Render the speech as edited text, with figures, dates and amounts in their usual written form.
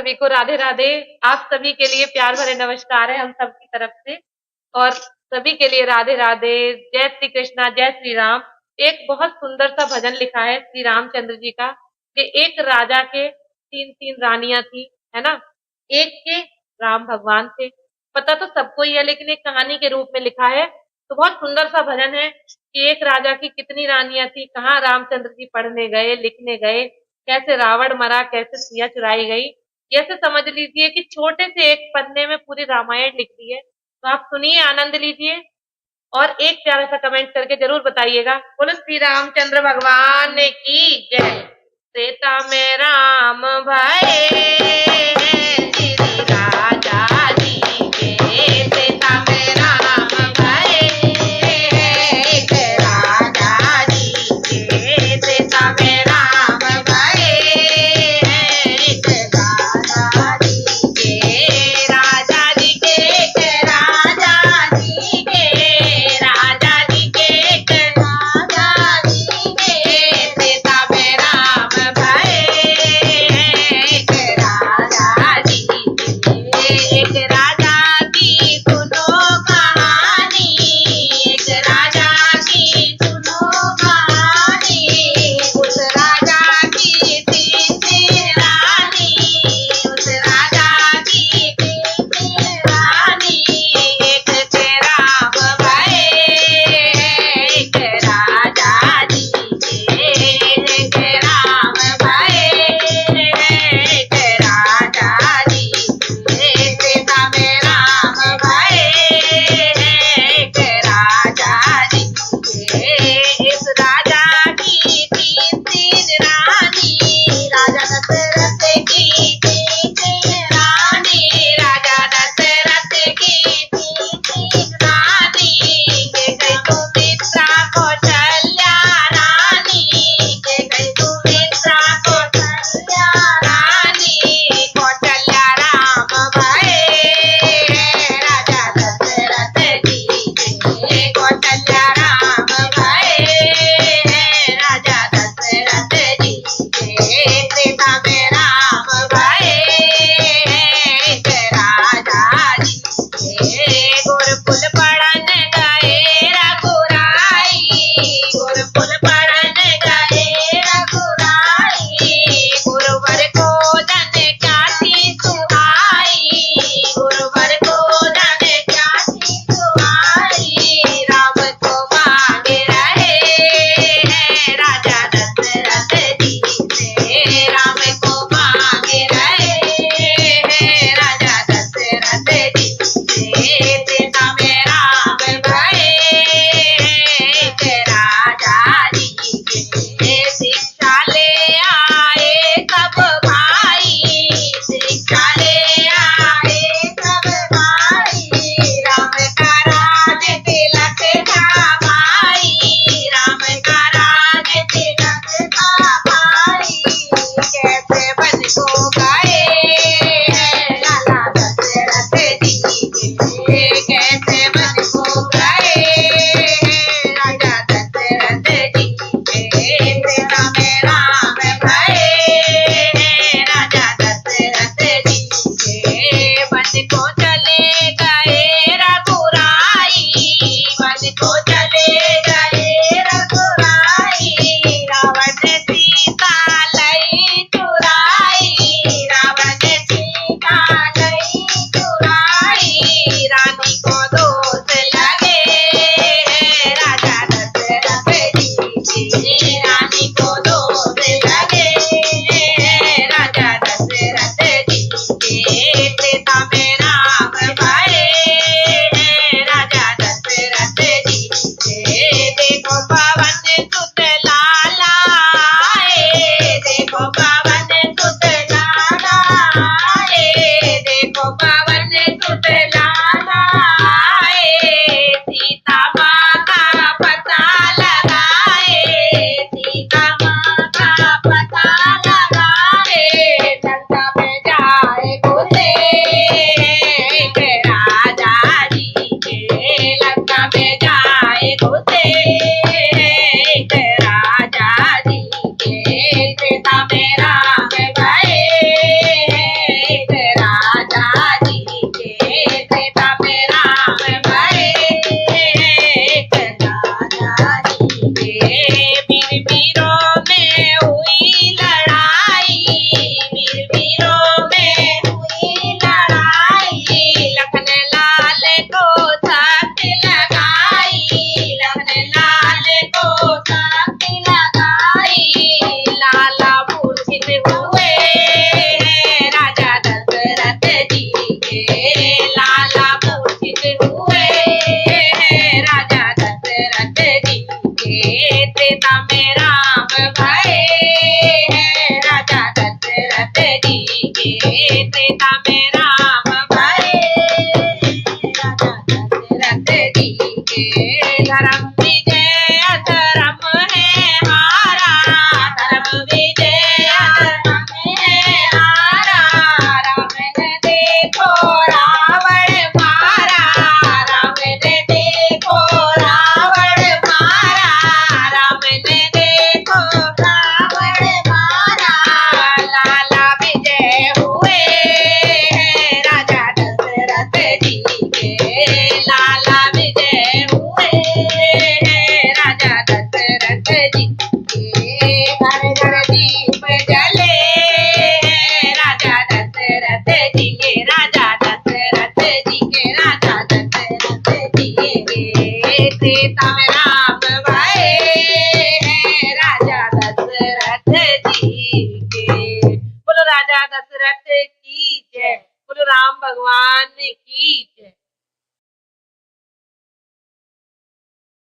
सभी को राधे राधे। आप सभी के लिए प्यार भरे नमस्कार है हम सबकी तरफ से, और सभी के लिए राधे राधे। जय श्री कृष्णा, जय श्री राम। एक बहुत सुंदर सा भजन लिखा है श्री रामचंद्र जी का कि एक राजा के तीन तीन रानियां थी, है ना। एक के राम भगवान थे, पता तो सबको ही है, लेकिन एक कहानी के रूप में लिखा है। तो बहुत सुंदर सा भजन है कि एक राजा की कितनी रानियां थी, कहाँ रामचंद्र जी पढ़ने गए, लिखने गए, कैसे रावण मरा, कैसे सिया चुराई गई। ऐसे समझ लीजिए कि छोटे से एक पन्ने में पूरी रामायण लिख दी है। तो आप सुनिए, आनंद लीजिए, और एक प्यारा सा कमेंट करके जरूर बताइएगा। बोलो श्री रामचंद्र भगवान की जय। त्रेता में राम भये, श्री राजा जी के। त्रेता में राम भये, राजा जी के। त्रेता में राम भये, राजा जी के। राजा जी के, राजा जी के। राजा जी के, राजा जी के। त्रेता में राम भये, राजा रे